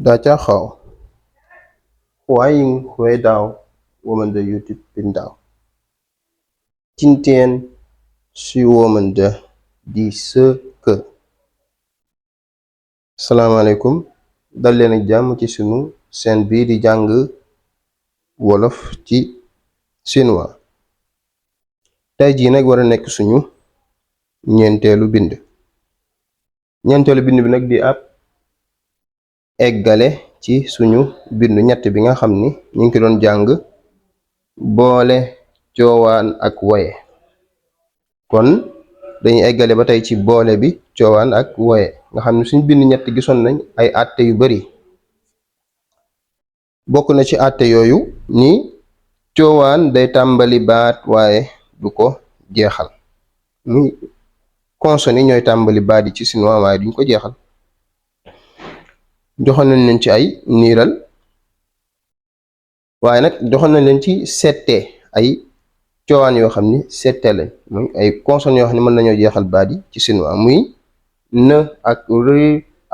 大家好，欢迎回到我们的 YouTube 频道。今天是我们的第4课。Salaamaaleykum dal leen ak jàmm ci sunu seen bii di jàng wolof ci chinois. Tey jii nag war a nekk suñu ñeenteelu bind. ñeenteelu bind bi nag di ab eggale ci suñu bindu ñett bi nga xam ni ñu ngi ko doon jàng boole coowaan ak woye. Kon dañuy eggale ba tey ci boole bi coowaan ak woye nga xam ne suñu bind ñett gisoon nañ ay àtte yu bari. Bokk na ci àtte yooyu ni coowaan day tàmbali baat waaye du ko jeexal, muy consonne yi ñooy tàmbali baat yi ci chinois waaye duñ ko jeexal. joxoon nañ leen ci ay niiral waaye nag joxoon nañ leen ci sette ay coowaan yoo xam ni sette lañ, muy ay consonne yoo xam ne mën nañoo jeexal baat yi ci chinois, muy n ak r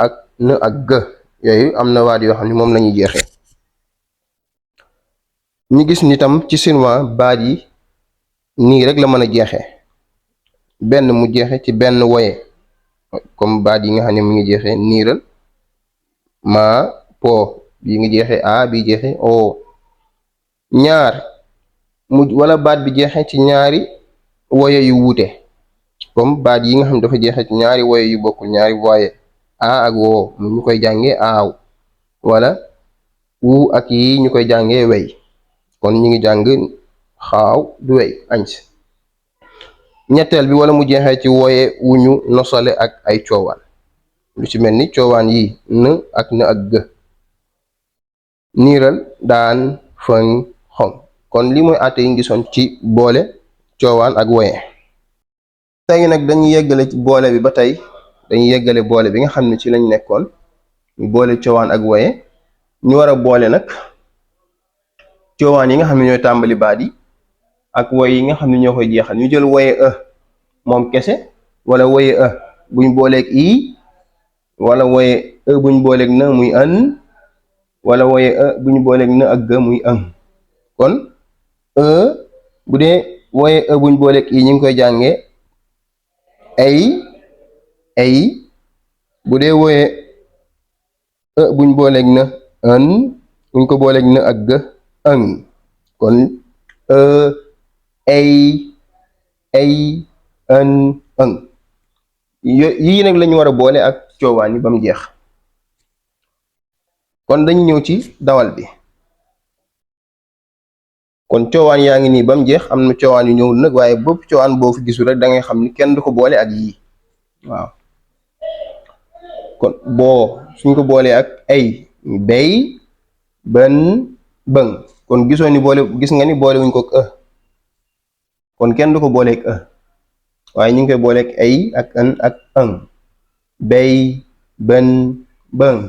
ak n ak g. yooyu am na baat yoo xam ne moom lañuy jeexee. ñu gis ni tam ci chinois baat yi nii rek la mën a jeexee, benn mu jeexe ci benn woye, comme baat yi nga xam ne mu ngi jeexee niiral ma po, bii ngi jeexee a bi jeexee o. ñaar mu wala baat bi jeexee ci ñaari woye yu wuute, comme baat yi nga xam ne dafa jeexee ci ñaari woye yu bokkul, ñaari woye a ak wo mu ñu koy jàngee aaw, wala wu ak yi ñu koy jàngee wey. kon ñu ngi jàng xaaw du wey añ si. ñetteel bi wala mu jeexee ci woye wu ñu nosale ak ay coowaan, lu ci mel ni coowaan yi n ak n ak g, niiral daan fëng xom. kon li mooy àtte yi ngi gisoon ci boole coowaan ak woye. tey nag dañuy yeggale ci boole bi ba tey, dañuy yeggale boole bi nga xam ne ci lañ nekkoon, ñu boole coowaan ak woye. ñu war a boole nag coowaan yi nga xam ne ñooy tàmbali baat yi ak woye yi nga xam ne ñoo koy jeexal. ñu jël woye moom kese, wala woye buñ booleeg i, wala woye buñ booleeg na muy an, wala woye buñ booleeg na ak g muy ëng. kon bu dee woye buñ booleeg i ñu ngi koy jàngee ay, bu dee woye buñ booleeg na an, buñ ko booleeg na ak g ëng. kon ay an ëng. yii nag lañu war a boole ak coowaan yi ba mu jeex. kon dañu ñëw ci dawal bi. kon coowaan yaa ngi nii ba mu jeex. am na coowaan yu ñëwul nag, waaye bopp coowaan boo fi gisul rek da ngay xam ni kenn du ko boole ak yii. waaw kon boo suñ ko boolee ak ay bay bën bëng, kon gisoo ni boole, gis nga ni boole wuñ ko ak kon kenn du ko booleeg waaye ñu ngi koy booleeg ay ak an ak ëng. bay bën bëng,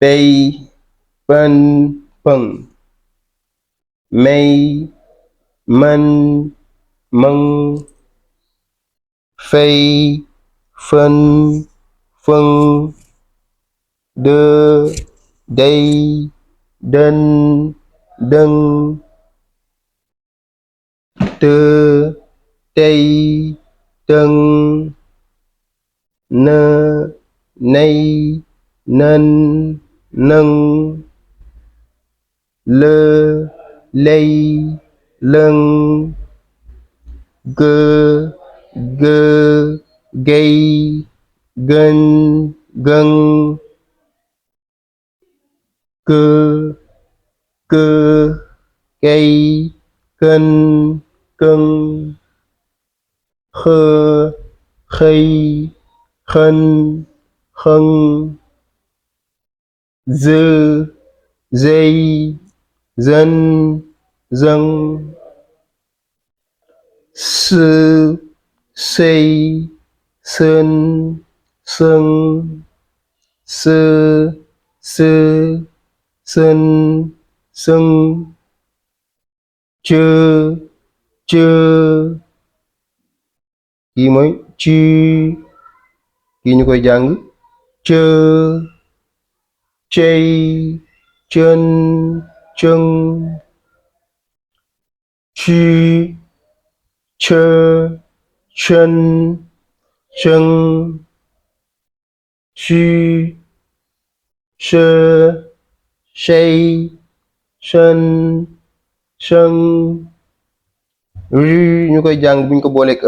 bay bën pëng, may mën mëng, fay fën fëng, dë day dën dëng, të tey tëng, në nay nën nëng, lë lay lëng, gë gë gay gën gëng, kë kë kay kën këng, xë xëy xën xëng, zë zëy zën zëng, së sëy sën sëng, së së sën sëng, cë cë, kii mooy ci, kii ñu koy jàng chơ, chây, chân, chân, chi, chơ, chân, chân, chi, sơ, say, sân, sân, ru ñu koy jàng buñ ko booleeg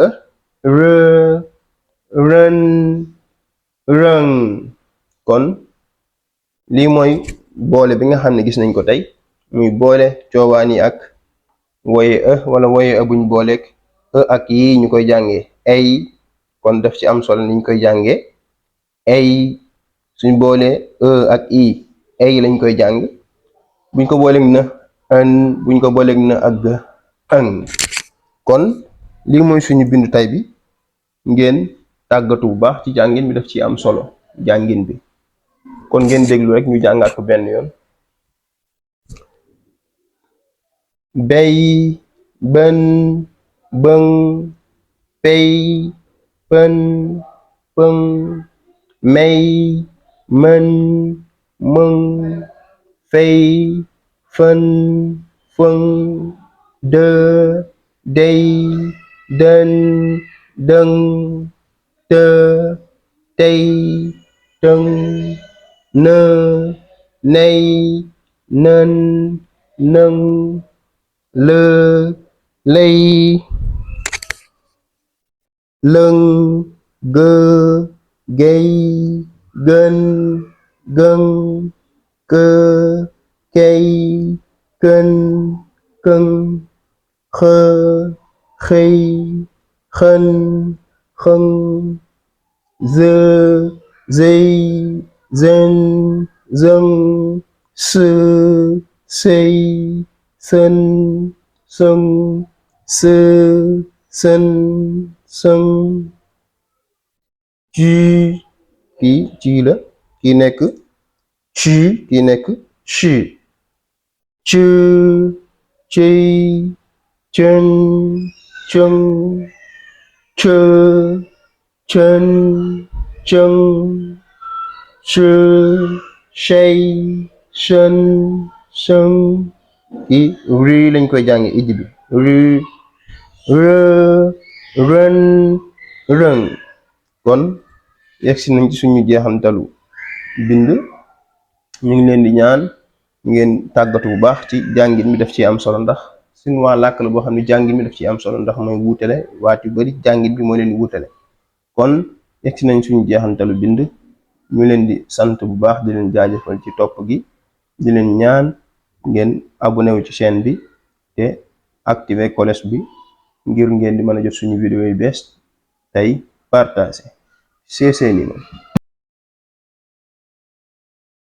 rë, rën, rëng. kon lii mooy boole bi nga xam ne gis nañ ko tey muy boole coowaan yi ak woye wala woye buñ booleeg ak yi ñu koy jàngee ay. kon daf ci am solo niñ koy jàngee ay suñ boolee ak i ay lañ koy jàng buñ ko booleeg na an buñ ko booleeg na ak ëng. kon lii mooy suñu bindu tay bi ngeen tàggatu bu baax ci jàngin bi daf ci am solo jàngin bi. kon ngeen déglu rek ñu jàngaat ko benn yoon. bay, bën, bëng, pey, pën, pëng, may, mën, mëng, fey, fën, fëng, dë, dey, dën, dëng, të, tey, tëng, në, ney, nën, nëng, lë, ley, lëng, gë, gey, gën, gëng, kë, key, kën, këng, xë, xëy, xën, xëng, zë, zëy, zën, zëng, së, sëy, sën, sëng, së, sën, sëng, ci, kii ci la kii nekk ci, kii nekk ci, cë, cëy, cën, cëng, cë, cën, cëng, chë, chey, chën, sëng. kii ru lañ koy jànge ijji bi ru, rë, rën, rëng. kon yegsi nañ ci suñu jeexantalu bind. ñu ngi leen di ñaan ngeen tàggatu bu baax ci jàngin mi daf ci am solo ndax chinois làkk la boo xam ne jàngin mi daf ci am solo ndax mooy wuutale waat yu bari jàngin bi moo leen di wuutale. kon yegsi nañ suñu jeexantalu bind. ñu leen di sant bu baax di leen jaajëfal ci topp gi di leen ñaan ngeen abonné wu ci chaîne bi te activer cloche bi ngir ngeen di mën a jot suñu vidéo yu bees tey partagé seeni moom